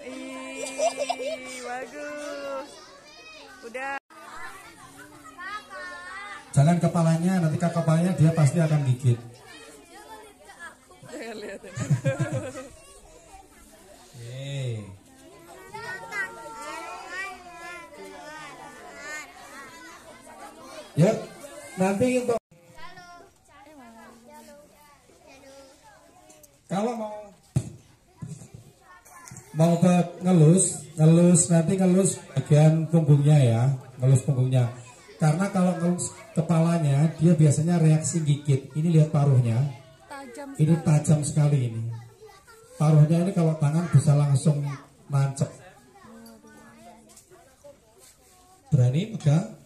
Ih, bagus. Udah. Jangan kepalanya, nanti ke kepalanya dia pasti akan gigit. Jangan lihat. Ya, nanti untuk kalau mau ngelus bagian punggungnya ya, ngelus punggungnya. Karena kalau ngelus kepalanya dia biasanya reaksi gigit. Ini lihat paruhnya, ini tajam sekali ini. Paruhnya ini kalau tangan bisa langsung nancep. Berani pegang?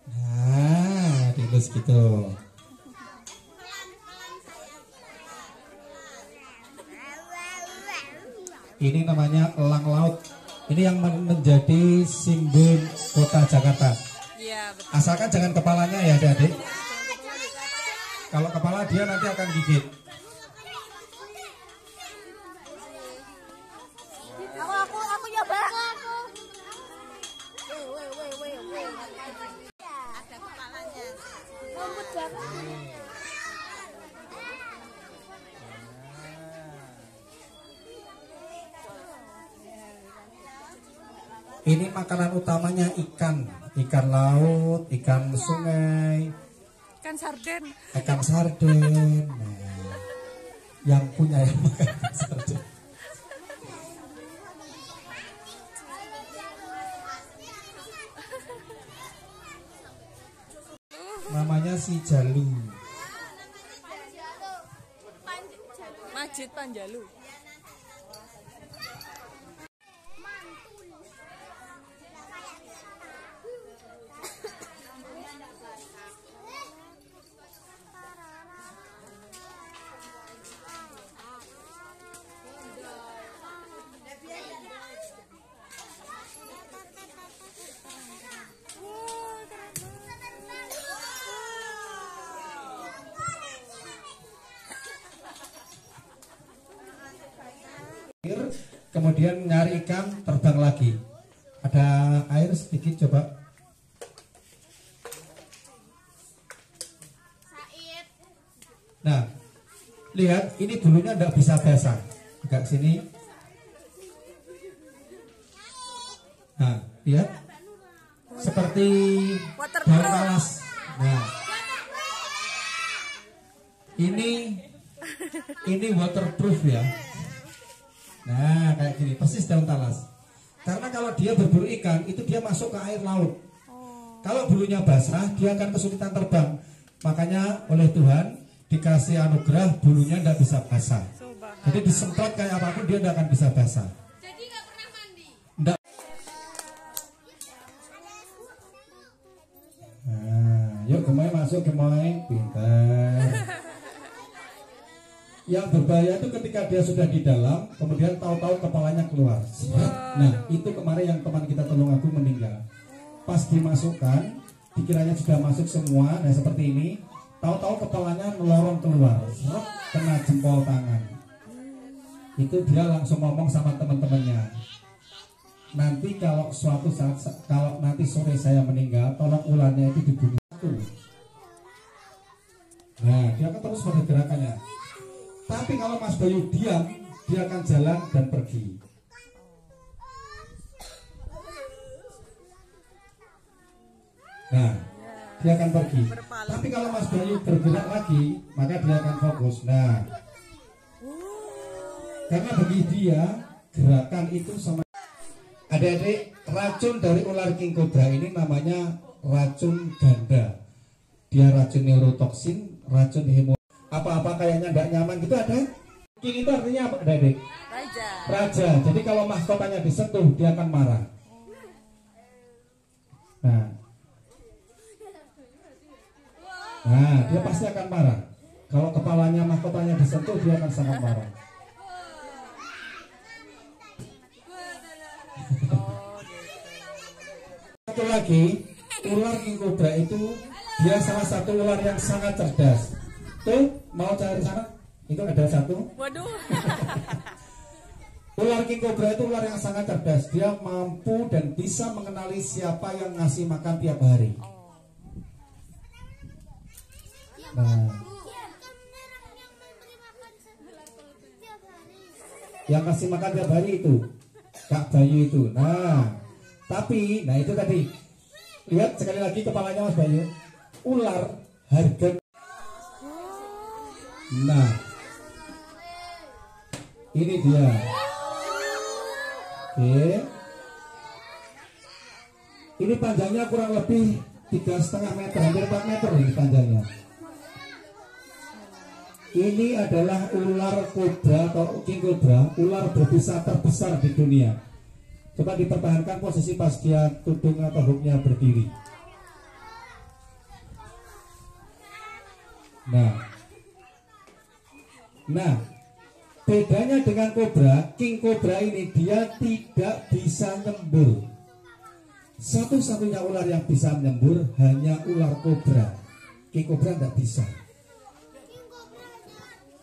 Nah, dilus gitu. Ini namanya elang laut. Ini yang menjadi simbol kota Jakarta. Iya, betul. Asalkan jangan kepalanya ya adik-adik. Kalau kepala dia nanti akan gigit. Aku nyoba. Ada kepalanya. Lembut banget. Ini makanan utamanya ikan laut, ikan sungai, Ikan sarden. ikan sarden. Nah, yang punya yang makan ikan sarden. Namanya si Jalu. Masjid Panjalu. Kemudian nyari ikan, terbang lagi. Ada air sedikit coba. Nah, lihat ini bulunya tidak bisa basah. Agak sini. Nah, lihat seperti daun talas. Nah, ini waterproof ya. Nah, kayak gini, persis daun talas. Karena kalau dia berburu ikan, itu dia masuk ke air laut. Kalau bulunya basah, dia akan kesulitan terbang. Makanya oleh Tuhan dikasih anugerah bulunya tidak bisa basah. Jadi disemprot kayak apapun dia tidak akan bisa basah. Jadi nggak pernah mandi. Nggak. Nah, yuk gemoy masuk gemoy, pintar. Yang berbahaya itu ketika dia sudah di dalam, kemudian tahu-tahu kepalanya keluar. Nah, itu kemarin yang teman kita Tulungagung meninggal. Pas dimasukkan, dikiranya sudah masuk semua, nah seperti ini. Tahu-tahu kepalanya melorong keluar, kena jempol tangan. Itu dia langsung ngomong sama teman-temannya. Nanti kalau suatu saat, kalau nanti sore saya meninggal, tolong ularnya itu dibunuh. Nah, dia akan terus pada gerakannya. Tapi kalau Mas Bayu diam, dia akan jalan dan pergi. Nah, dia akan pergi. Tapi kalau Mas Bayu bergerak lagi, maka dia akan fokus. Nah, karena bagi dia gerakan itu sama. Adik-adik, racun dari ular king cobra ini namanya racun ganda. Dia racun neurotoksin, racun hemo. Apa-apa kayaknya nggak nyaman gitu ada. King itu artinya apa, adik? Raja. Raja. Jadi kalau mahkotanya disentuh, dia akan marah. Nah, dia pasti akan marah. Kalau kepalanya mahkotanya disentuh, dia akan sangat marah. Satu lagi, ular king cobra itu dia salah satu ular yang sangat cerdas. Tuh, mau cari sana? Itu ada satu. Waduh. Ular king cobra itu ular yang sangat cerdas. Dia mampu dan bisa mengenali siapa yang ngasih makan tiap hari. Nah, yang kasih makan tiap hari itu Kak Bayu itu. Nah, tapi, nah itu tadi. Lihat sekali lagi kepalanya Mas Bayu. Ular harga. Nah, ini dia. Oke. Ini panjangnya kurang lebih 3,5 meter, hampir 4 meter ini panjangnya. Ini adalah ular kobra atau king cobra, ular berbisa terbesar di dunia. Coba dipertahankan posisi pas dia tudung atau hooknya berdiri. Nah, bedanya dengan kobra, king cobra ini dia tidak bisa nyembur. Satu-satunya ular yang bisa menyembur hanya ular kobra. King cobra tidak bisa.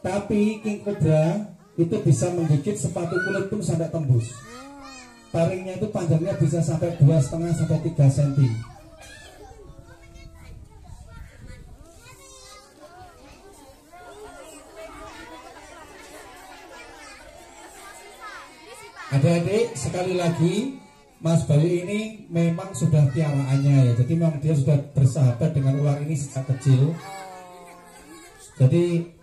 Tapi king cobra itu bisa menggigit sepatu kulit pun sampai tembus. Taringnya itu panjangnya bisa sampai 2,5 sampai 3 cm. Adik-adik, sekali lagi Mas Bayu ini memang sudah piaraannya ya. Jadi memang dia sudah bersahabat dengan ular ini sejak kecil. Jadi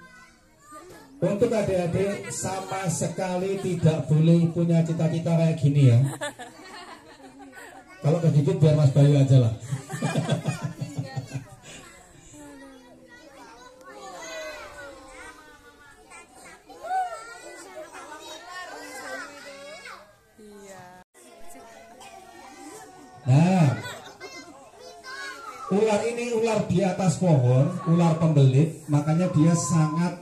untuk adik-adik sama sekali tidak boleh punya cita-cita kayak gini ya. Kalau kegigit biar Mas Bayu aja lah. Nah, ular ini ular di atas pohon, ular pembelit, makanya dia sangat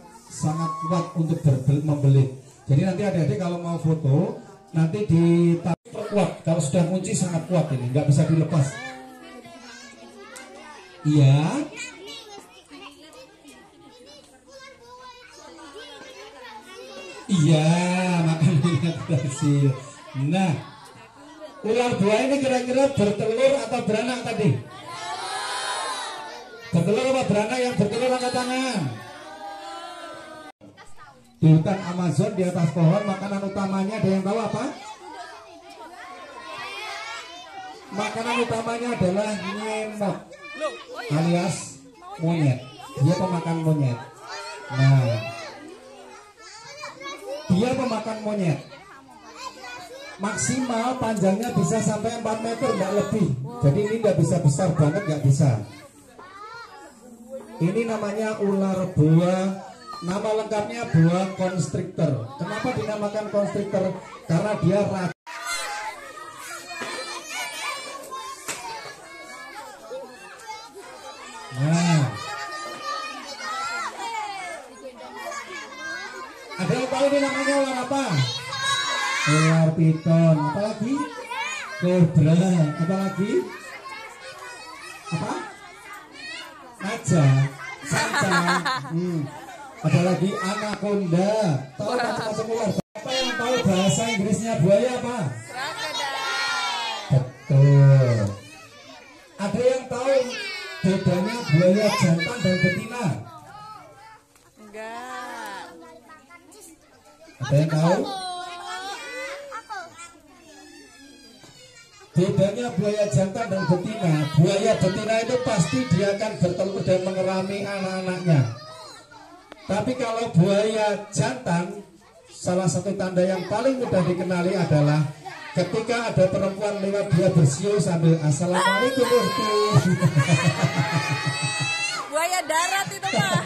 kuat untuk membelit. Jadi nanti adik-adik kalau mau foto, nanti diperkuat. Kalau sudah kunci sangat kuat ini, nggak bisa dilepas. Iya. Iya, makanya berhasil. Nah, ular buaya ini kira-kira bertelur atau beranak tadi? Bertelur apa beranak? Yang bertelur angkat tangan. Di hutan Amazon di atas pohon makanan utamanya ada yang tahu apa? Makanan utamanya adalah nyemot alias monyet. Dia pemakan monyet. Nah, dia pemakan monyet. Maksimal panjangnya bisa sampai 4 meter, nggak lebih. Jadi ini nggak bisa besar banget, nggak bisa. Ini namanya ular boa. Nama lengkapnya boa constrictor. Kenapa dinamakan constrictor? Karena dia raja. Nah, ada yang tahu ini namanya ular apa? Ular piton. Apa lagi? Kobra. Apa lagi? Apa? Naja. Sanca. Ada lagi anaconda. Tahu macam-macam ular. Apa yang tahu bahasa Inggrisnya buaya apa? Betul. Ada yang tahu bedanya buaya jantan dan betina? Enggak. Ada yang tahu? Bedanya buaya jantan dan betina. Buaya betina itu pasti dia akan bertelur dan mengerami anak-anaknya. Tapi kalau buaya jantan, salah satu tanda yang paling mudah dikenali adalah ketika ada perempuan lewat dia bersiul sambil assalamualaikum. Buaya darat itu mah.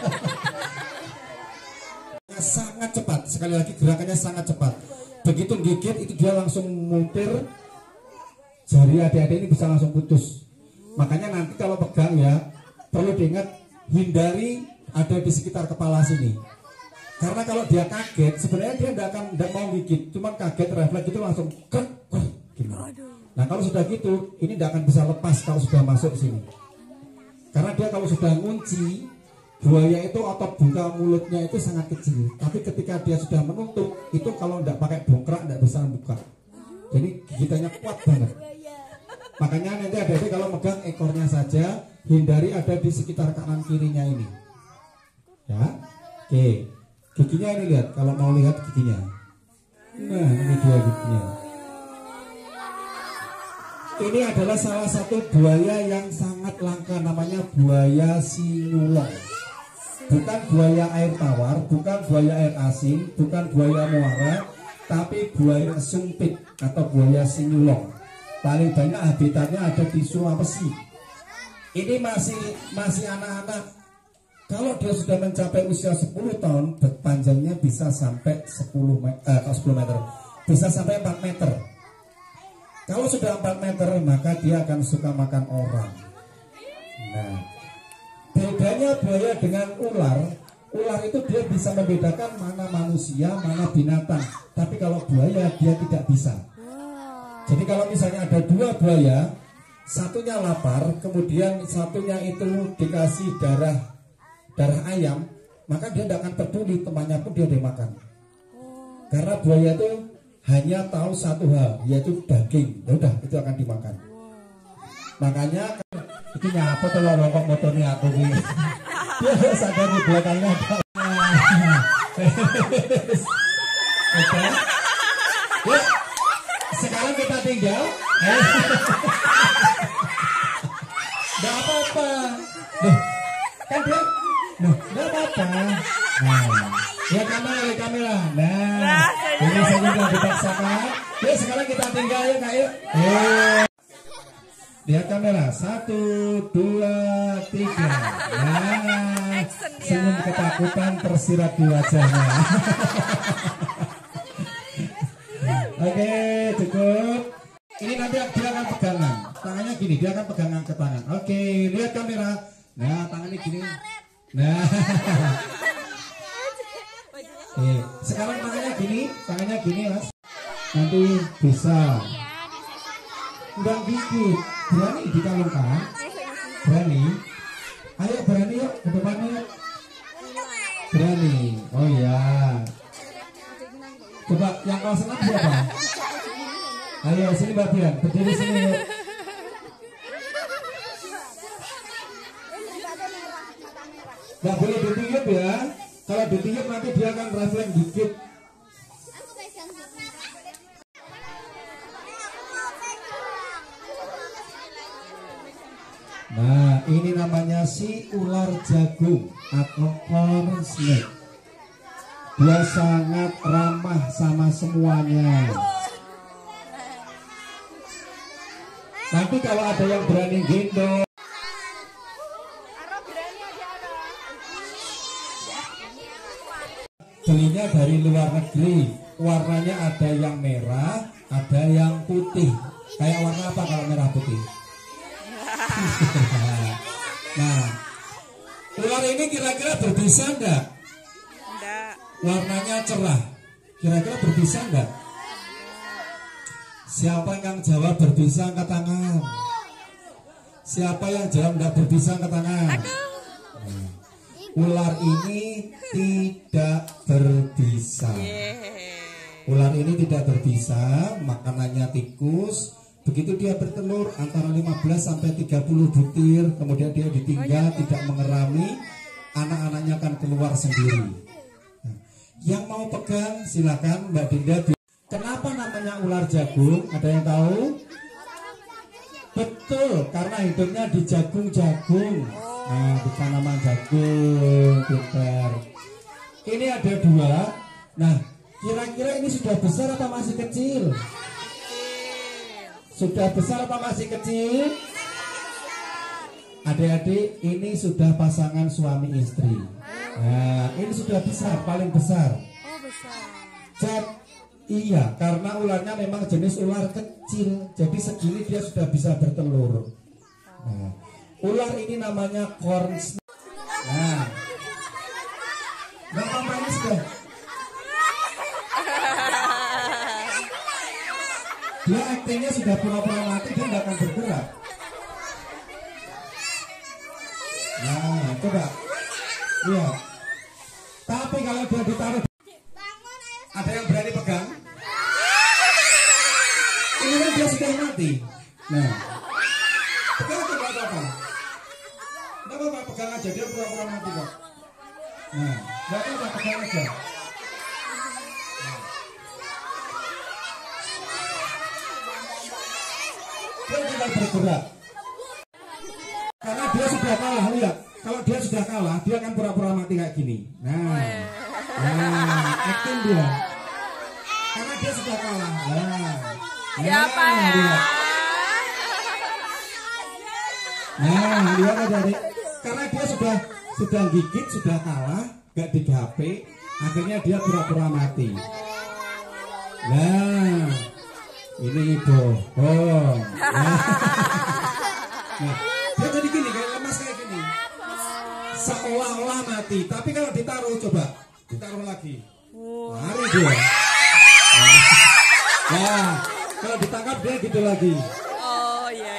Sangat cepat, sekali lagi gerakannya sangat cepat. Begitu gigit itu dia langsung muter. Jari adik-adik ini bisa langsung putus. Makanya nanti kalau pegang ya perlu diingat, hindari ada di sekitar kepala sini. Karena kalau dia kaget sebenarnya dia tidak mau gigit, cuman kaget refleks itu langsung gitu. Nah kalau sudah gitu ini tidak akan bisa lepas kalau sudah masuk sini. Karena dia kalau sudah ngunci, buaya itu otot buka mulutnya itu sangat kecil, tapi ketika dia sudah menutup itu kalau tidak pakai bongkrak tidak bisa buka. Jadi gigitannya kuat banget. Makanya nanti adik-adik kalau megang ekornya saja, hindari ada di sekitar kanan kirinya ini. Ya, oke. Giginya ini lihat, kalau mau lihat giginya. Nah, ini dia giginya. Ini adalah salah satu buaya yang sangat langka, namanya buaya sinyulong. Bukan buaya air tawar, bukan buaya air asin, bukan buaya muara, tapi buaya sumpit atau buaya sinyulong. Paling banyak habitatnya ada di Sulawesi. Ini masih anak-anak. Kalau dia sudah mencapai usia 10 tahun, panjangnya bisa sampai 10 meter, bisa sampai 4 meter. Kalau sudah 4 meter, maka dia akan suka makan orang. Nah, bedanya buaya dengan ular, ular itu dia bisa membedakan mana manusia, mana binatang. Tapi kalau buaya dia tidak bisa. Jadi kalau misalnya ada 2 buaya, satunya lapar, kemudian satunya itu dikasih darah ayam, maka dia tidak akan peduli, temannya pun dia dimakan. Karena buaya itu hanya tahu satu hal, yaitu daging. Ya udah, itu akan dimakan. Makanya itu nyapa tuh rokok motornya aku ini. Dia sadar di belakangnya ada. Oke. Ya, sekarang kita tinggal. Gak apa-apa. Kan dia. Gak apa-apa. Ya kamera. Nah, ini saya juga dipaksakan. Ya sekarang kita tinggal ya kak. Lihat kamera. 1, 2, 3. Nah, senyum ketakutan tersirat di wajahnya. Oke, cukup. Ini nanti dia akan pegangan. Tangannya gini, dia akan pegangan ke tangan. Oke, lihat kamera. Nah, tangannya gini. Nah. Sekarang tangannya gini mas. Nanti bisa. Enggak gigit. Berani dikalungkan? Berani? Ayo berani yuk ke depannya yuk. Berani. Oh ya. Coba yang kelas 6 siapa? Ayo sini Mbak Dian, berdiri sini yuk. Nggak boleh ditiup ya. Kalau ditiup nanti dia akan refleks gigit. Nah, ini namanya si ular jagung atau corn snake. Dia sangat ramah sama semuanya. Nanti kalau ada yang berani gendong, belinya dari luar negeri. Warnanya ada yang merah, ada yang putih. Kayak warna apa kalau merah putih? Nah, ular ini kira-kira berbisa enggak? Enggak. Warnanya cerah. Kira-kira berbisa enggak? Siapa yang jawab berbisa angkat tangan? Siapa yang jawab enggak berbisa angkat tangan? Nah, ular ini tidak berbisa. Ular ini tidak berbisa, makanannya tikus. Begitu dia bertelur antara 15 sampai 30 butir, kemudian dia ditinggal, tidak mengerami, anak-anaknya akan keluar sendiri. Nah, yang mau pegang silakan Mbak Dinda. Kenapa namanya ular jagung? Ada yang tahu? Betul, karena hidupnya di jagung-jagung. Nah, di tanaman jagung, pintar. Ini ada 2. Nah, kira-kira ini sudah besar apa masih kecil? Sudah besar apa masih kecil? Adik-adik, ini sudah pasangan suami istri. Nah, ini sudah besar, paling besar. Oh, besar. Iya, karena ularnya memang jenis ular kecil. Jadi segini dia sudah bisa bertelur. Nah, ular ini namanya corn snake. Nah, apa ini sudah? Dia aktingnya sudah pura-pura mati, dia nggak akan bergerak. Nah, coba Iya. Tapi kalau dia ditaruh, ada yang berani pegang? Ini kan dia sudah mati. Nah, pegang aja nggak apa-apa. Nggak apa-apa, pegang aja, dia pura-pura mati kok. Nah, nggak apa-apa, pegang aja. Dia tinggal bergerak. Karena dia sudah kalah, lihat. Kalau dia sudah kalah, dia akan pura-pura mati kayak gini. Nah, acting dia. Karena dia sudah kalah. Siapa ya? Lihat. Nah, lihat adik. Karena dia sudah gigit, sudah kalah, gak digape, akhirnya dia pura-pura mati. Nah, ini bohong. Nah, dia jadi gini, kayak lemas kayak gini. Seolah-olah mati, tapi kalau ditaruh, coba ditaruh lagi. Lari dia. Nah, kalau ditangkap dia gitu lagi. Oh iya.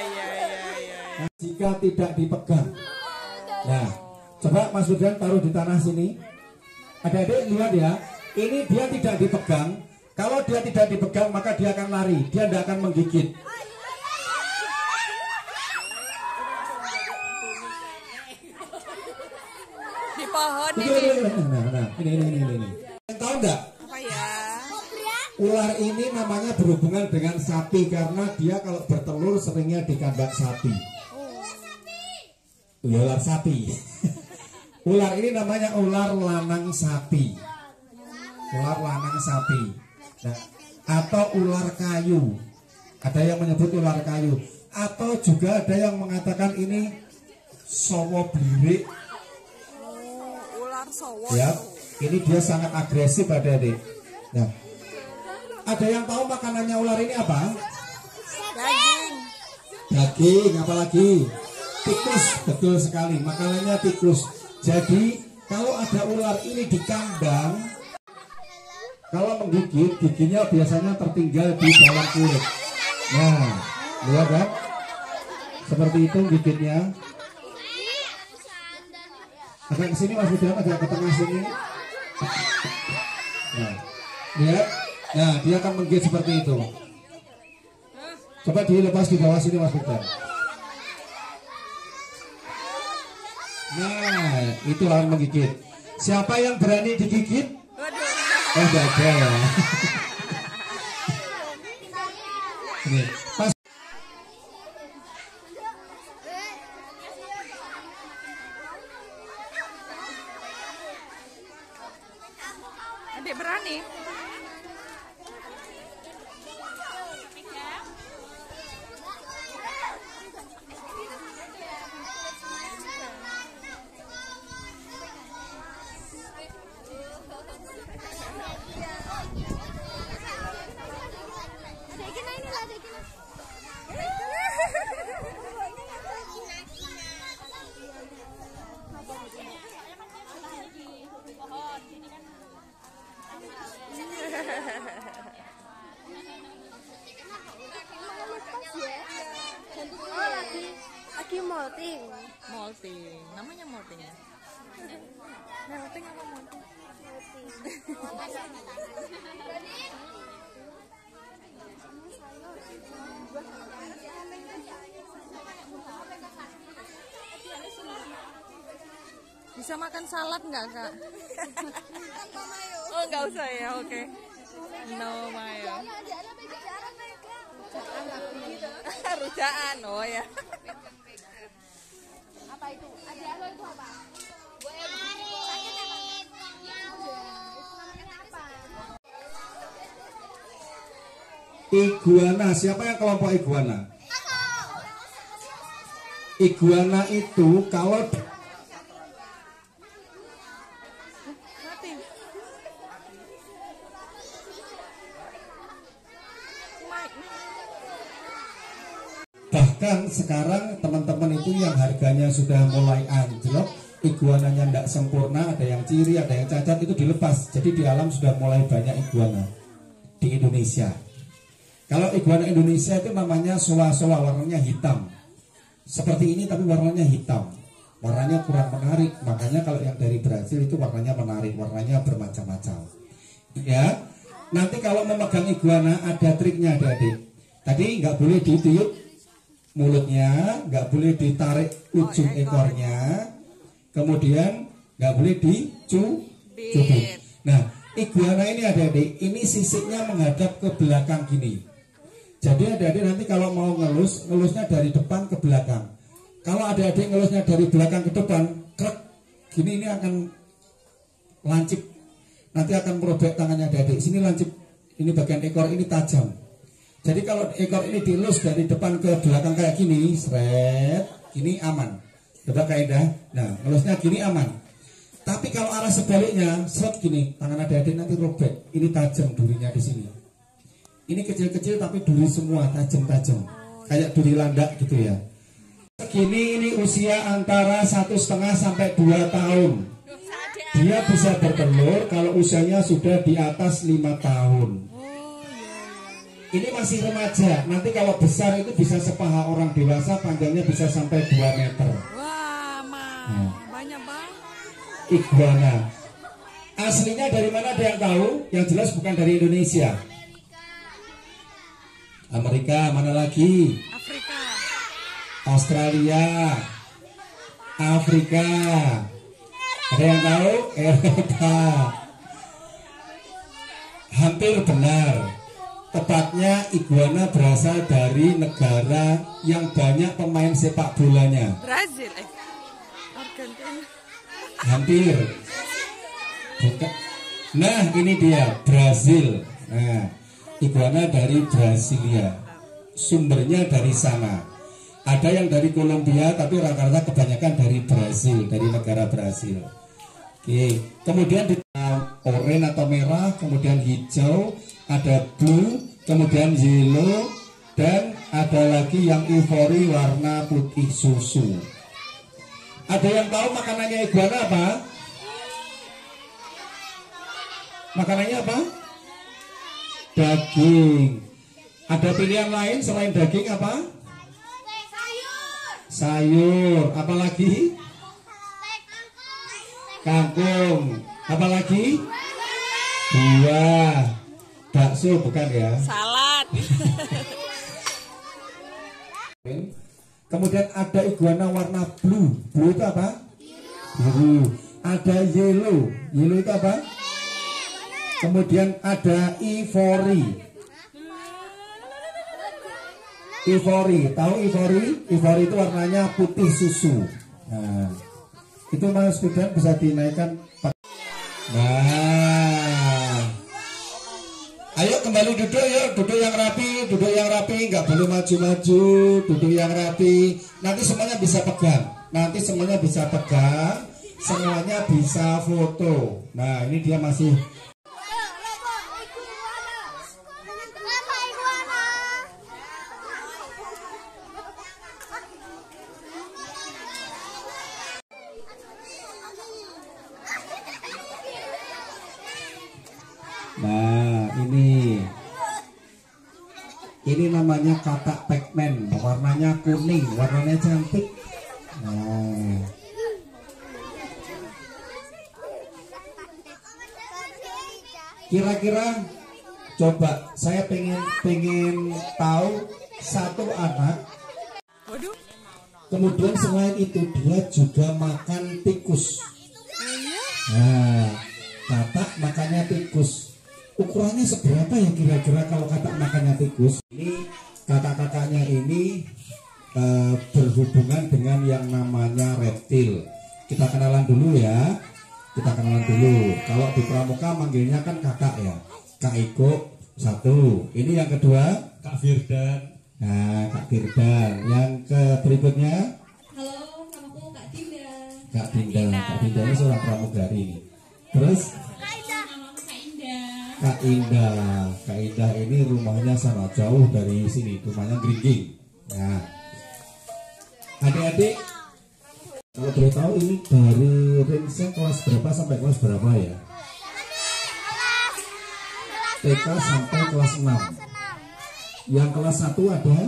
Nah, jika tidak dipegang. Nah, coba Mas Firdan taruh di tanah sini. Adik-adik lihat ya, ini dia tidak dipegang. Kalau dia tidak dipegang maka dia akan lari, dia tidak akan menggigit. Di pohon Nah, ini. Yang tahu enggak? apa ya? Ular ini namanya berhubungan dengan sapi karena dia kalau bertelur seringnya di kandang sapi. Ular sapi. Ular ini namanya ular lanang sapi. Ular lanang sapi. Nah, atau ular kayu. Ada yang menyebut ular kayu. Atau juga ada yang mengatakan ini sowo blirik. Ular sowo. Ya, ini dia sangat agresif adik-adik. Nah, ada yang tahu makanannya ular ini apa? Daging. Daging, apalagi tikus, betul sekali. Makanannya tikus. Jadi kalau ada ular ini di kandang, kalau menggigit, giginya biasanya tertinggal di dalam kulit. Nah, lihat kan? Seperti itu gigitnya. Agak ke sini Mas Firdan, agak ke tengah sini. Nah, lihat. Nah, dia akan menggigit seperti itu. Coba dilepas di bawah sini Mas Firdan. Nah, itu lawan menggigit. Siapa yang berani digigit? Waduh. Oh, enggak ada ya. Ini, pas. Adik berani? Oh, lagi molting. Molting. Namanya molting ya? Melting apa molting? Bisa makan salad nggak kak? Oh nggak usah ya, oke. No mayo. Rujaan, oh ya. Apa itu? Ada lo itu apa? Iguana, siapa yang kelompok iguana? Iguana itu kalau Mati. bahkan sekarang teman-teman itu yang harganya sudah mulai anjlok, iguananya tidak sempurna, ada yang ciri, ada yang cacat, itu dilepas. Jadi di alam sudah mulai banyak iguana di Indonesia. Kalau iguana Indonesia itu namanya soa-soa, warnanya hitam. Seperti ini tapi warnanya hitam. warnanya kurang menarik. Makanya kalau yang dari Brazil itu warnanya menarik, warnanya bermacam-macam. Ya, nanti kalau memegang iguana ada triknya adik-adik. Tadi nggak boleh ditiup mulutnya, nggak boleh ditarik ujung ekornya, kemudian nggak boleh dicubit. Nah, iguana ini adik-adik, ini sisiknya menghadap ke belakang gini. Jadi adik-adik nanti kalau mau ngelusnya dari depan ke belakang. Kalau adik-adik ngelusnya dari belakang ke depan, krek, gini ini akan lancip. Nanti akan merobek tangannya adik-adik. Sini lancip, ini bagian ekor ini tajam. Jadi kalau ekor ini dilus dari depan ke belakang kayak gini, seret, gini aman. Coba Kak Indah. Nah, ngelusnya gini aman. Tapi kalau arah sebaliknya, seret gini, tangan adik-adik nanti robek. Ini tajam durinya di sini. Ini kecil-kecil tapi duri semua, tajam-tajam. Kayak duri landak gitu ya. Segini ini usia antara 1,5 sampai 2 tahun. Dia bisa bertelur kalau usianya sudah di atas 5 tahun. Ini masih remaja. Nanti kalau besar itu bisa sepaha orang dewasa, panjangnya bisa sampai 2 meter. Wah, Nah, banyak banget. iguana. Aslinya dari mana ada yang tahu? Yang jelas bukan dari Indonesia. Amerika, mana lagi? Afrika. Australia, Afrika. Ada yang tahu? Eropa. Hampir benar. Tepatnya iguana berasal dari negara yang banyak pemain sepak bolanya. Brazil, Argentina. Hampir. Bukan. Nah, ini dia Brazil. Nah, iguana dari Brasilia. Sumbernya dari sana. Ada yang dari Kolombia, tapi rata-rata kebanyakan dari Brazil, dari negara Brazil. Oke. Kemudian di oranye atau merah, kemudian hijau, ada blue, kemudian yellow, dan ada lagi yang ivory warna putih susu. Ada yang tahu makanannya iguana apa? Makanannya apa? Daging. Ada pilihan lain selain daging apa? Sayur. Apa lagi? Kangkung. Apa lagi? Buah. Bakso bukan ya? Salad. Kemudian ada iguana warna blue. Blue itu apa? Biru. Ada yellow. Yellow itu apa? Kemudian ada ivory. Ivory, tahu ivory? Ivory itu warnanya putih susu. Nah, itu Mas Fidan bisa dinaikkan. Nah, ayo kembali duduk ya, duduk yang rapi, nggak perlu maju-maju, duduk yang rapi. Nanti semuanya bisa pegang, semuanya bisa foto. Nah, ini dia masih. Nah, ini namanya katak Pac-Man, warnanya kuning, warnanya cantik. Nah, kira-kira coba saya pengen tahu satu anak. Waduh. Kemudian selain itu dia juga makan tikus. Nah, katak makannya tikus. Ukurannya seberapa ya kira-kira kalau katak makannya tikus? Ini kakak-kakaknya ini berhubungan dengan yang namanya reptil. Kita kenalan dulu ya. Kalau di pramuka manggilnya kan kakak ya. Kak Iko satu. Ini yang kedua Kak Firdan. Nah, Kak Firdan. Yang ke berikutnya. Halo, namaku Kak Dinda. Kak Dinda ini seorang pramugari. Terus Kak Indah ini rumahnya sangat jauh dari sini, rumahnya Gringging. Nah, adik-adik, kalau boleh tahu ini dari range kelas berapa sampai kelas berapa ya? TK sampai kelas 6. Yang kelas 1 ada?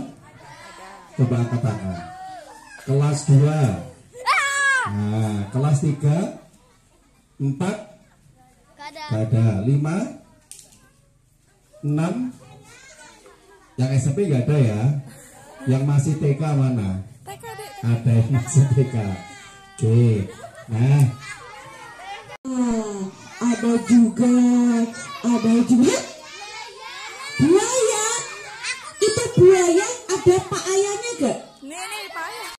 Coba angkat tangan. Kelas 2. Nah, kelas 3 4 Kadang. ada 5 6. Yang SMP nggak ada ya. Yang masih TK mana? TK dek. Ada yang masih TK. Oke. Nah, Ada juga buaya. Itu buaya ada Pak Ayahnya gak? Nih Pak Ayah.